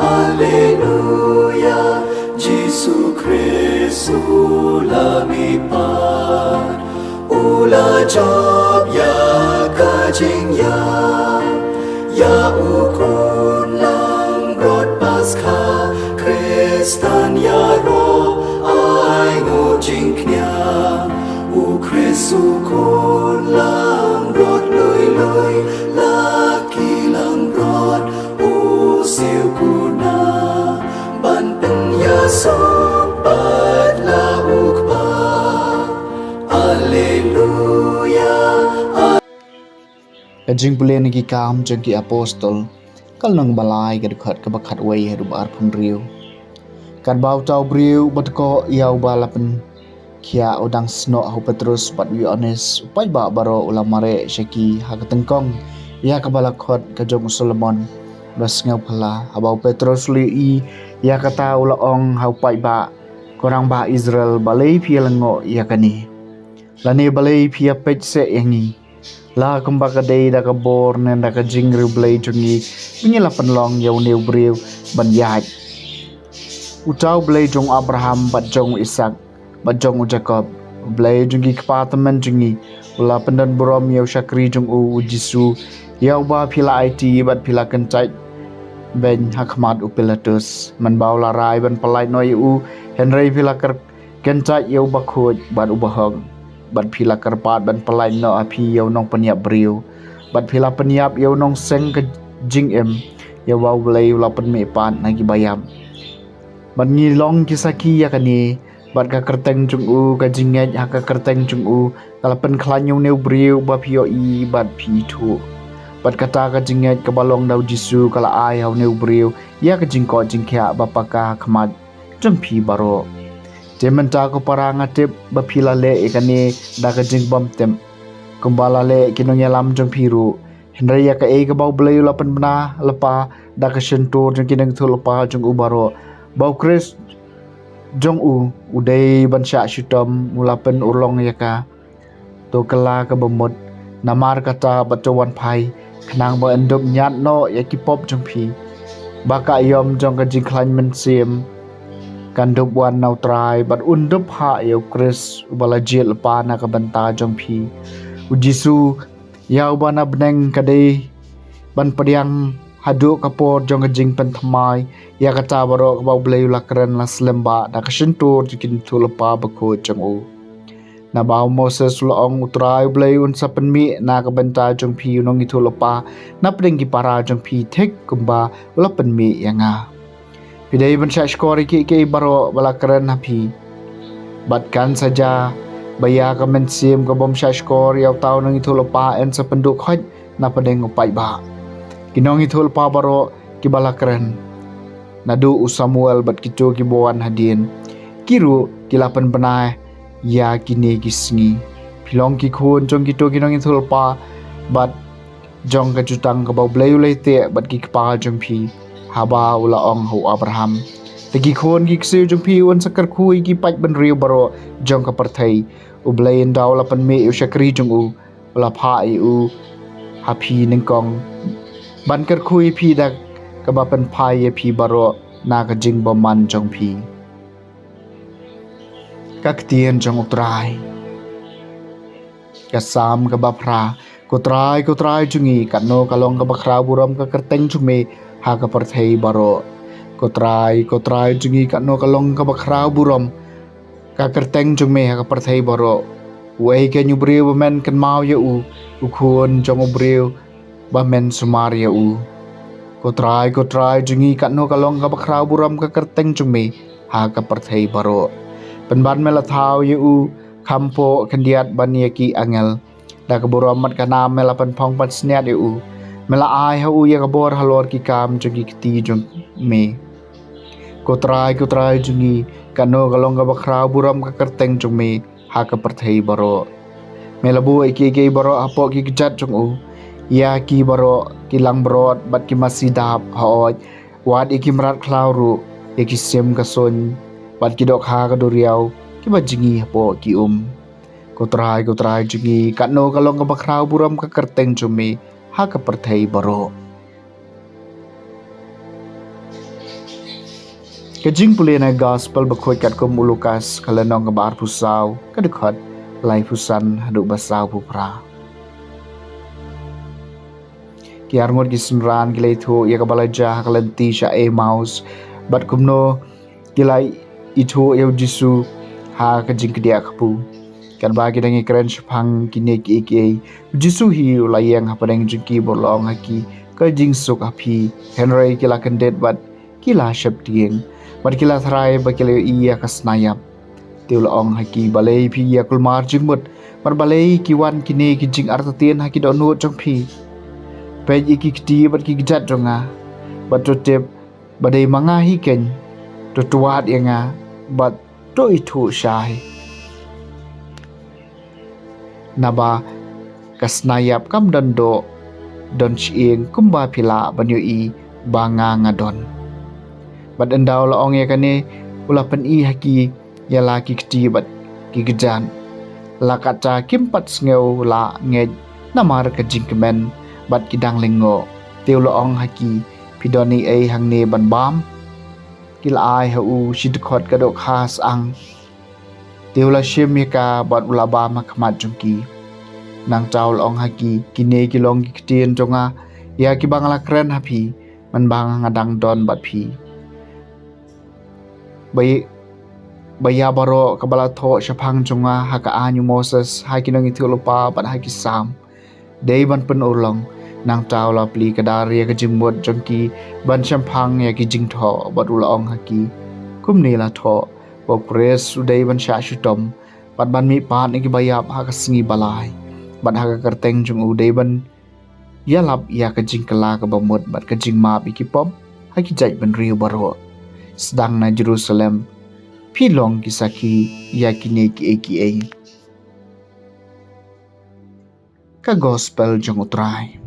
Alleluia, Jesu Christu lumipad. Ula job ya kajing ya ukun lang rod Paskha Kristan ya ro ai ngo jing knya u Kristu kun lang rod lui laki lang rod u siu kuna ban pen ya so pat la ukpa. Alleluia. Kajing bulan nagi kam jengki apostol kal nang balai kad khat ka bakhat wei hedu bar phun riu kad bau tau briu batko iau balapen kia odang sno hu Petrus but we honest upai ba baro ulamare shaki hakatengkong ya ka balakhot ka jong Solomon bas ngau phala abau Petrus li i ya kata ula ong hau pai ba korang ba Israel balai pialango ya kani lani balai pia pech se yangi la kumba ka dei da ka bor nen da ka jingru blai jungi ngila panlong yau neu briu ban yai utau blai jong Abraham bat jong Ishak bat jong Jacob blai jungi kpatamen jungi ula pendan borom yau Shakri jong u Jisu yau ba phila IT bat phila kencai ben hakmat u Pilatus man bau la rai ban palai noi u Henry phila ker kencai yau ba khoj bat u bahong bat phila karpat ban palai no api yau nong peniap briu bat phila peniap yau nong seng ke jing em yau wau blai ula pen me pan nagi bayam bat ngi long kisaki ya kani bat ka kerteng chung u ka jinget ha ka kerteng chung u kala pen khlan yau neu briu ba phio i bat phi thu bat kata ka jinget ka balong dau Jisu kala ai hau neu briu ya ka jingko jingkhya ba paka khmat jeng phi baro Tementa ko parang atip bapila le ikani daga jing bom tem kumbala le kinong yalam jong piru Henry ya ka e ka bau blay lapan bena lepa daga sentur jong kinong tu lepa jong ubaro bau Chris jong u udai bansha shutom mulapen urlong ya ka to kala ka bemut namar kata batuan pai kenang ba endok nyat no ya ki pop jong pi baka yom jong ka jing klan men sim kan dop wan nau trai bat undup ha yau Chris ubala jil pa na ka banta jong pi u Jisu yau bana beneng kadai ban padiang hadu kapor jong jing pen thamai ya kata baro ka bau blai lakran la slemba da ka sentur jikin tulpa bako jong u na bau Moses loong utrai blai un sapen mi na ka banta jong pi nong itulpa na pdeng ki para jong pi thek kumba ulapen mi yanga Pidai bansha skori ke baro balakaran hapi batkan saja baya ka mensim ka bom skor yau tau nang itulpa en sa penduk khoj na padeng upai ba kinong itulpa baro ki balakaran nadu u Samuel bat kitu ki boan hadin kiru kilapan benai ya kini kisngi pilong ki khun jong kitu kinong itulpa bat jong ka jutang ka bau blayu leite bat ki kpa jong pi haba ula ong hu Abraham tegi khon gi ksiu jong pi un sakar khui gi pach ban riu baro jong ka parthai u blain daw la pan me u Shakri jong u ula pha i u hapi ning kong ban kar khui pi da ka ba pan phai ye pi baro na ka jing bo man jong pi kak tien jong utrai ka sam ka ba phra ko trai jungi kanno kalong ka ba khra buram ka kerteng chume ha ka parthai baro ko trai jungi kanno kalong ka bakra burom ka kerteng jungme ha ka parthai baro wei ke nyubriu men kan mau ya u khun jong ubriu ba men sumar ya u ko trai jungi kanno kalong ka bakra burom ka kerteng jungme ha ka parthai baro penban mela thau ya u khampo khandiat bania ki angel da ka burom mat kana mela pan phong pat sniat ya u mela ai ha u ya ka bor halor ki kam jungi kti jong me ko trai jungi kano kalong ka bakra buram ka kerteng jong me ha ka parthai baro mela bu ke baro apo ki jat jong u ya ki baro ki lang brot bat ki masidap haoj wat ki mrat klauru ya ki sem ka son bat ki dok ha ka doriau ki bajingi apo ki ko trai jungi kano kalong ka bakra buram ka kerteng jong me ha ka parthai baro Kajing pulih na gospel bakhoy kat kum Lukas kalanong kabar pusaw kadukhat lai pusan haduk basaw pupra. Kiarngot gisunran gilay thu ya kabalaja kalanti siya Emmaus bat kumno gilay itu yaw Jisu ha kajing kedia kapu. Kan bagi dangi keren sepang kini ki Jisu hi ulayang hapadang jengki bolong haki kajing suk api Henry kila kendet bat kila syap tieng bat kila tharai bat kila iya kasnayap tiula ong haki balai pi ya kulmar jingmut mar balai kiwan kini kijing artatien haki donut jong pi pej iki kti bat ki gijat jonga bat totep badai manga hi ken to tuat yanga bat to itu syai naba kasnayap kam dando don chieng kumba pila banyu i banga ngadon bat endau la ong yakane ulapan i haki ya laki kti bat kigejan la kaca kimpat ngeu la ngej namar ka jingkemen bat kidang lengo teu la ong haki pidoni ai hangne ban bam kila ai hu sidkhot kadok khas ang teu la shemika bat ulaba makmat jungki nang taul ong haki kine kilong kitien jonga ya ki bangla kren hapi man bang ngadang don bat pi baya baro kabala tho syapang jonga haka anyu Moses haki nang itu lupa bat haki sam dei ban pen ulong nang taul la pli kadari ya kejimut jongki ban syampang ya ki jing tho bat ulong haki kumni la tho bo pres udai ban sya syutom bat ban mi pan iki bayap haka singi balai bat haka kerteng jung udai ban yalap ya kejing kela ka bamut bat kejing map iki pom haki jaj ban riu baro sedang na Jerusalem pilong kisaki ya kini ki ka gospel jong utrai